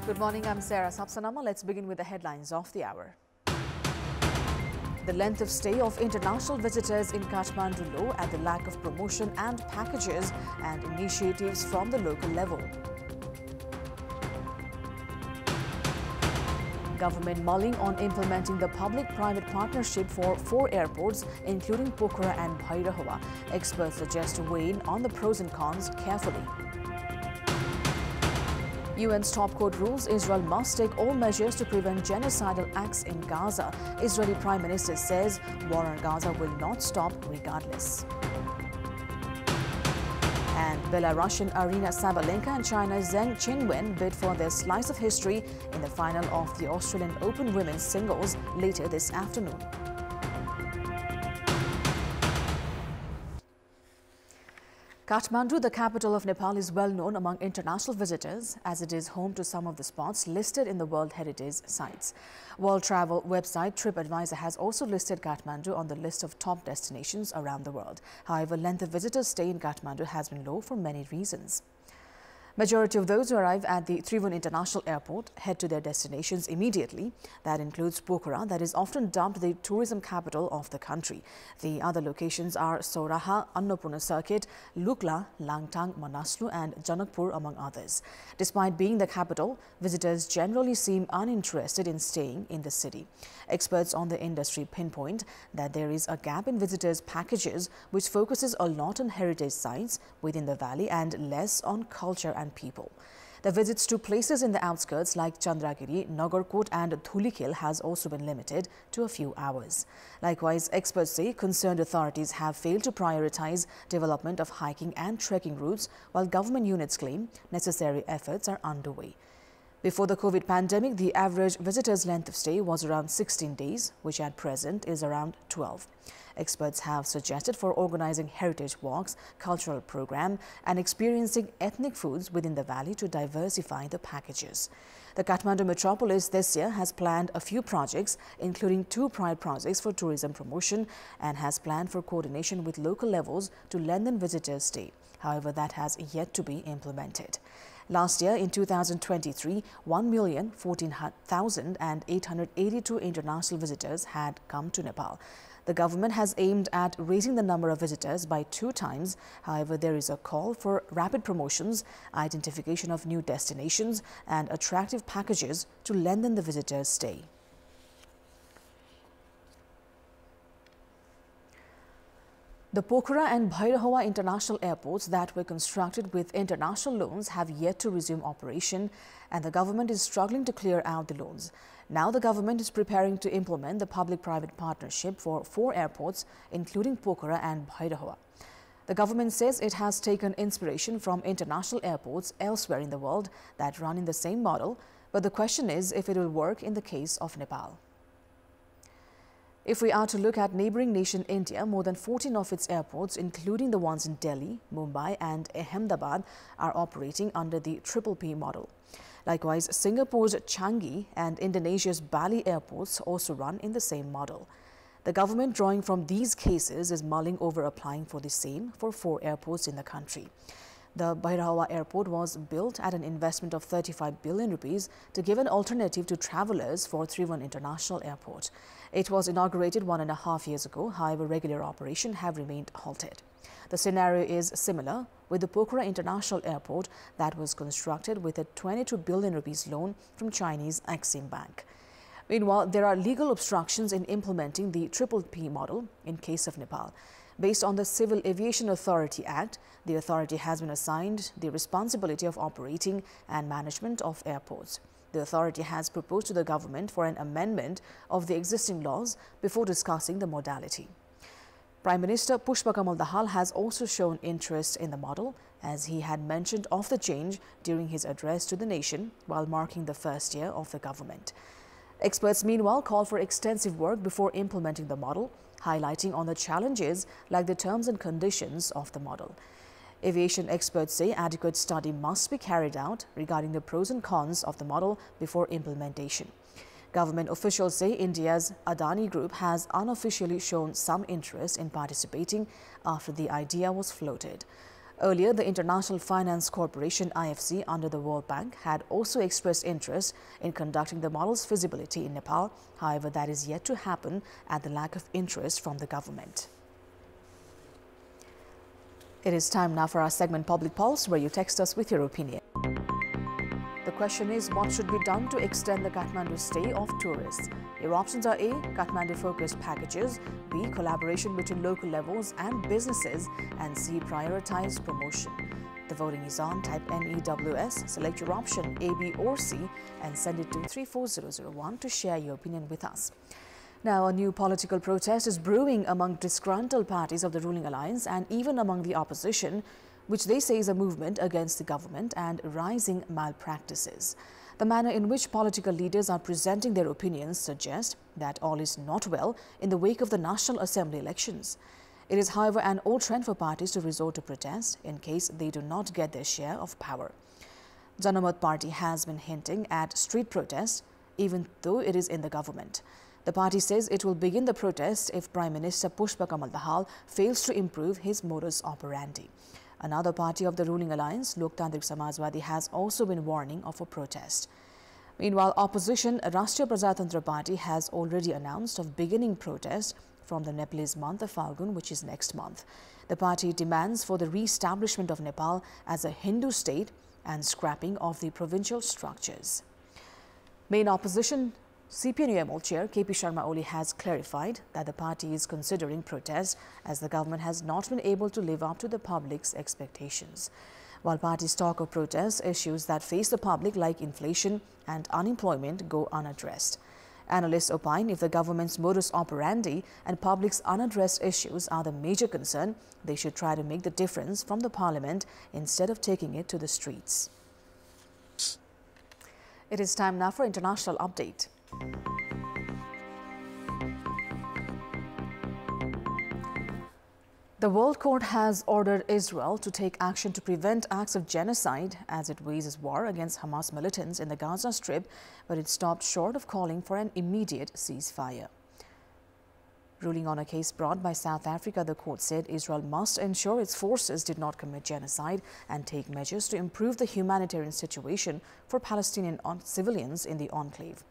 Good morning, I'm Sarah Sapsanamma. Let's begin with the headlines of the hour. The length of stay of international visitors in Kathmandu low at the lack of promotion and packages and initiatives from the local level. Government mulling on implementing the public-private partnership for 4 airports, including Pokhara and Bhairahava. Experts suggest weighing on the pros and cons carefully. UN's top court rules Israel must take all measures to prevent genocidal acts in Gaza. Israeli Prime Minister says war on Gaza will not stop regardless. And Belarusian Arina Sabalenka and China's Zheng Qinwen bid for their slice of history in the final of the Australian Open women's singles later this afternoon. Kathmandu, the capital of Nepal, is well known among international visitors as it is home to some of the spots listed in the World Heritage Sites. World travel website TripAdvisor has also listed Kathmandu on the list of top destinations around the world. However, length of visitors' stay in Kathmandu has been low for many reasons. Majority of those who arrive at the Tribhuvan International Airport head to their destinations immediately. That includes Pokhara, that is often dubbed the tourism capital of the country. The other locations are Sauraha, Annapurna Circuit, Lukla, Langtang, Manaslu and Janakpur, among others. Despite being the capital, visitors generally seem uninterested in staying in the city. Experts on the industry pinpoint that there is a gap in visitors' packages, which focuses a lot on heritage sites within the valley and less on culture and people. The visits to places in the outskirts like Chandragiri, Nagarkot and Dhulikil has also been limited to a few hours. Likewise, experts say concerned authorities have failed to prioritize development of hiking and trekking routes, while government units claim necessary efforts are underway. Before the COVID pandemic, the average visitor's length of stay was around 16 days, which at present is around 12. Experts have suggested for organizing heritage walks, cultural program and experiencing ethnic foods within the valley to diversify the packages. The Kathmandu metropolis this year has planned a few projects, including 2 pride projects for tourism promotion, and has planned for coordination with local levels to lengthen visitors' stay. However, that has yet to be implemented. Last year, in 2023, 1,014,882 international visitors had come to Nepal. The government has aimed at raising the number of visitors by 2 times. However, there is a call for rapid promotions, identification of new destinations, and attractive packages to lengthen the visitors' stay. The Pokhara and Bhairahava international airports that were constructed with international loans have yet to resume operation, and the government is struggling to clear out the loans. Now the government is preparing to implement the public-private partnership for 4 airports, including Pokhara and Bhairahava. The government says it has taken inspiration from international airports elsewhere in the world that run in the same model, but the question is if it will work in the case of Nepal. If we are to look at neighboring nation India, more than 14 of its airports, including the ones in Delhi, Mumbai and Ahmedabad, are operating under the PPP model. Likewise, Singapore's Changi and Indonesia's Bali airports also run in the same model. The government, drawing from these cases, is mulling over applying for the same for 4 airports in the country. The Bhairahava airport was built at an investment of 35 billion rupees to give an alternative to travellers for Tribhuvan International Airport. It was inaugurated 1.5 years ago. However, regular operation have remained halted. The scenario is similar with the Pokhara International Airport that was constructed with a 22 billion rupees loan from Chinese Exim Bank. Meanwhile, there are legal obstructions in implementing the PPP model in case of Nepal. Based on the Civil Aviation Authority Act, the authority has been assigned the responsibility of operating and management of airports. The authority has proposed to the government for an amendment of the existing laws before discussing the modality. Prime Minister Pushpa Kamal Dahal has also shown interest in the model, as he had mentioned of the change during his address to the nation while marking the first year of the government. Experts meanwhile call for extensive work before implementing the model, highlighting on the challenges like the terms and conditions of the model. Aviation experts say adequate study must be carried out regarding the pros and cons of the model before implementation. Government officials say India's Adani Group has unofficially shown some interest in participating after the idea was floated. Earlier, the International Finance Corporation IFC under the World Bank had also expressed interest in conducting the model's feasibility in Nepal. However, that is yet to happen at the lack of interest from the government. It is time now for our segment Public Pulse, where you text us with your opinion. The question is, what should be done to extend the Kathmandu stay of tourists? Your options are A. Kathmandu-focused packages, B. Collaboration between local levels and businesses, and C. Prioritized promotion. The voting is on. Type NEWS, select your option A, B or C and send it to 34001 to share your opinion with us. Now, a new political protest is brewing among disgruntled parties of the ruling alliance and even among the opposition, which they say is a movement against the government and rising malpractices. The manner in which political leaders are presenting their opinions suggests that all is not well in the wake of the National Assembly elections. It is, however, an old trend for parties to resort to protest in case they do not get their share of power. Janamat Party has been hinting at street protest, even though it is in the government. The party says it will begin the protest if Prime Minister Pushpa Kamal Dahal fails to improve his modus operandi. Another party of the ruling alliance, Loktantrik Samajwadi, has also been warning of a protest. Meanwhile, opposition Rashtriya Prajatantra Party has already announced of beginning protest from the Nepalese month of Falgun, which is next month. The party demands for the re-establishment of Nepal as a Hindu state and scrapping of the provincial structures. Main opposition CPNUML chair KP Sharma Oli has clarified that the party is considering protest as the government has not been able to live up to the public's expectations. While parties talk of protest, issues that face the public like inflation and unemployment go unaddressed. Analysts opine if the government's modus operandi and public's unaddressed issues are the major concern, they should try to make the difference from the parliament instead of taking it to the streets. It is time now for international update. The World Court has ordered Israel to take action to prevent acts of genocide as it wages war against Hamas militants in the Gaza Strip, but it stopped short of calling for an immediate ceasefire. Ruling on a case brought by South Africa, the court said Israel must ensure its forces did not commit genocide and take measures to improve the humanitarian situation for Palestinian civilians in the enclave.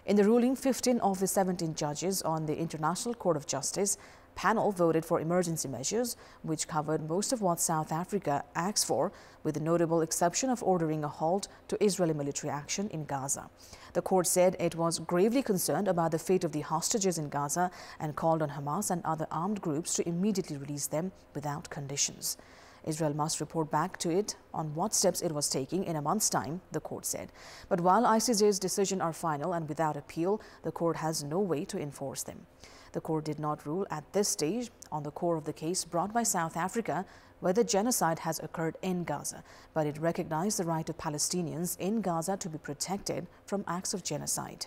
In the ruling, 15 of the 17 judges on the International Court of Justice panel voted for emergency measures, which covered most of what South Africa asks for, with the notable exception of ordering a halt to Israeli military action in Gaza. The court said it was gravely concerned about the fate of the hostages in Gaza and called on Hamas and other armed groups to immediately release them without conditions. Israel must report back to it on what steps it was taking in a month's time, the court said. But while ICJ's decisions are final and without appeal, the court has no way to enforce them. The court did not rule at this stage on the core of the case brought by South Africa, whether genocide has occurred in Gaza, but it recognized the right of Palestinians in Gaza to be protected from acts of genocide.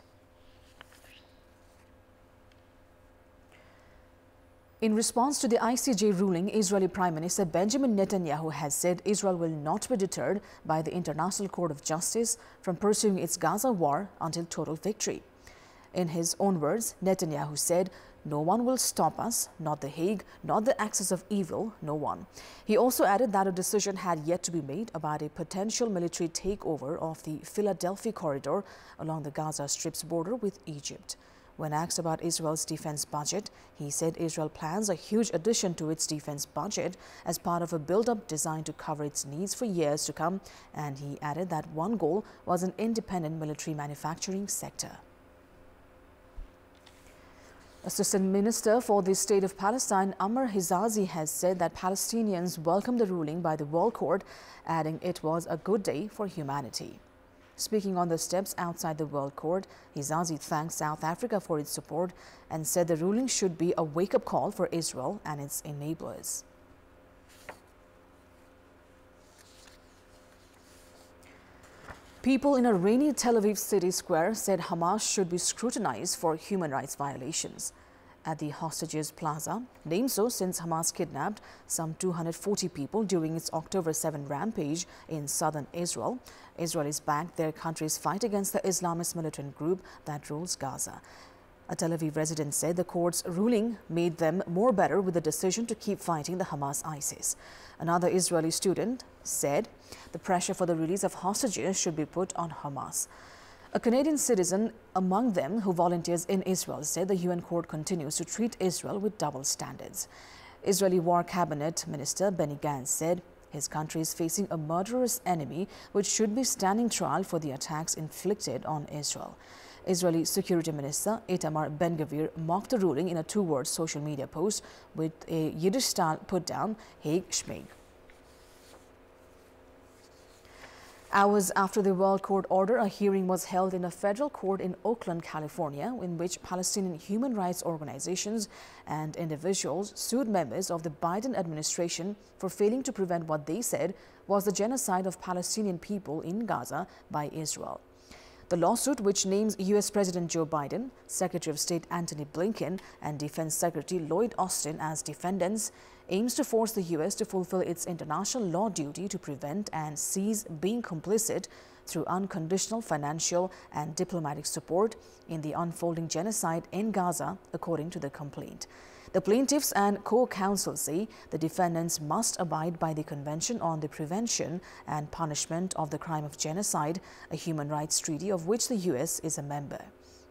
In response to the ICJ ruling, Israeli Prime Minister Benjamin Netanyahu has said Israel will not be deterred by the International Court of Justice from pursuing its Gaza war until total victory. In his own words, Netanyahu said, "No one will stop us, not The Hague, not the axis of evil, no one." He also added that a decision had yet to be made about a potential military takeover of the Philadelphia corridor along the Gaza Strip's border with Egypt. When asked about Israel's defense budget, he said Israel plans a huge addition to its defense budget as part of a build-up designed to cover its needs for years to come, and he added that one goal was an independent military manufacturing sector. Assistant Minister for the State of Palestine, Amr Hijazi, has said that Palestinians welcomed the ruling by the World Court, adding it was a good day for humanity. Speaking on the steps outside the World Court, Hijazi thanked South Africa for its support and said the ruling should be a wake-up call for Israel and its enablers. People in a rainy Tel Aviv city square said Hamas should be scrutinized for human rights violations. At the Hostages Plaza, named so since Hamas kidnapped some 240 people during its October 7 rampage in southern Israel, Israelis backed their country's fight against the Islamist militant group that rules Gaza. A Tel Aviv resident said the court's ruling made them more better with the decision to keep fighting the Hamas-ISIS. Another Israeli student said the pressure for the release of hostages should be put on Hamas. A Canadian citizen among them who volunteers in Israel said the UN court continues to treat Israel with double standards. Israeli War Cabinet Minister Benny Gantz said his country is facing a murderous enemy which should be standing trial for the attacks inflicted on Israel. Israeli Security Minister Itamar Ben-Gvir mocked the ruling in a two-word social media post with a Yiddish-style put-down, Haig Schmeig. Hours after the World Court order, a hearing was held in a federal court in Oakland, California, in which Palestinian human rights organizations and individuals sued members of the Biden administration for failing to prevent what they said was the genocide of Palestinian people in Gaza by Israel. The lawsuit, which names U.S. President Joe Biden, Secretary of State Antony Blinken, and Defense Secretary Lloyd Austin as defendants, aims to force the U.S. to fulfill its international law duty to prevent and cease being complicit through unconditional financial and diplomatic support in the unfolding genocide in Gaza, according to the complaint. The plaintiffs and co-counsel say the defendants must abide by the Convention on the Prevention and Punishment of the Crime of Genocide, a human rights treaty of which the U.S. is a member.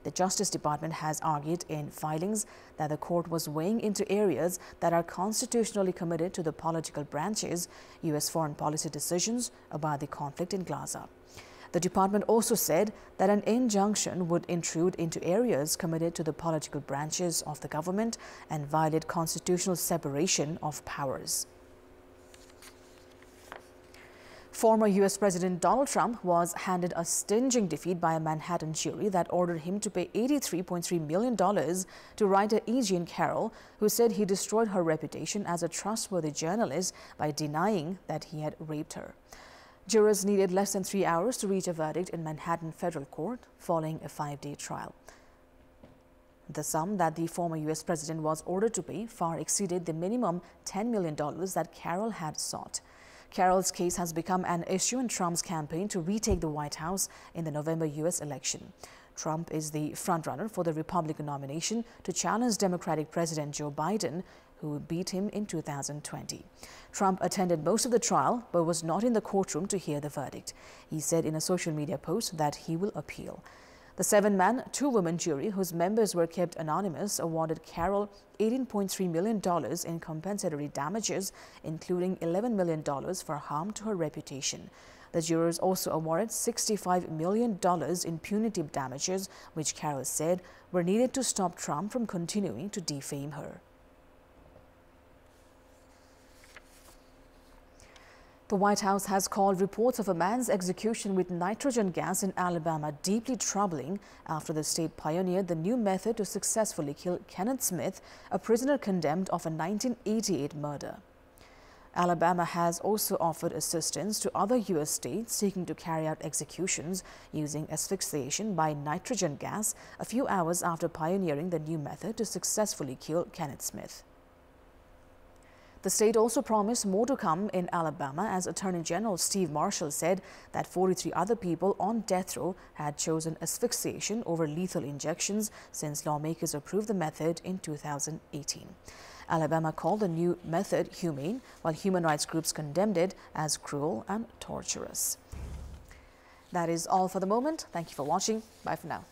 The Justice Department has argued in filings that the court was weighing into areas that are constitutionally committed to the political branches' U.S. foreign policy decisions about the conflict in Gaza. The department also said that an injunction would intrude into areas committed to the political branches of the government and violate constitutional separation of powers. Former U.S. President Donald Trump was handed a stinging defeat by a Manhattan jury that ordered him to pay $83.3 million to writer E. Jean Carroll, who said he destroyed her reputation as a trustworthy journalist by denying that he had raped her. Jurors needed less than 3 hours to reach a verdict in Manhattan federal court following a 5-day trial. The sum that the former U.S. president was ordered to pay far exceeded the minimum $10 million that Carroll had sought. Carroll's case has become an issue in Trump's campaign to retake the White House in the November U.S. election. Trump is the frontrunner for the Republican nomination to challenge Democratic President Joe Biden, who beat him in 2020. Trump attended most of the trial, but was not in the courtroom to hear the verdict. He said in a social media post that he will appeal. The 7-man, 2-woman jury, whose members were kept anonymous, awarded Carroll $18.3 million in compensatory damages, including $11 million for harm to her reputation. The jurors also awarded $65 million in punitive damages, which Carroll said were needed to stop Trump from continuing to defame her. The White House has called reports of a man's execution with nitrogen gas in Alabama deeply troubling after the state pioneered the new method to successfully kill Kenneth Smith, a prisoner condemned of a 1988 murder. Alabama has also offered assistance to other U.S. states seeking to carry out executions using asphyxiation by nitrogen gas a few hours after pioneering the new method to successfully kill Kenneth Smith. The state also promised more to come in Alabama as Attorney General Steve Marshall said that 43 other people on death row had chosen asphyxiation over lethal injections since lawmakers approved the method in 2018. Alabama called the new method humane, while human rights groups condemned it as cruel and torturous. That is all for the moment. Thank you for watching. Bye for now.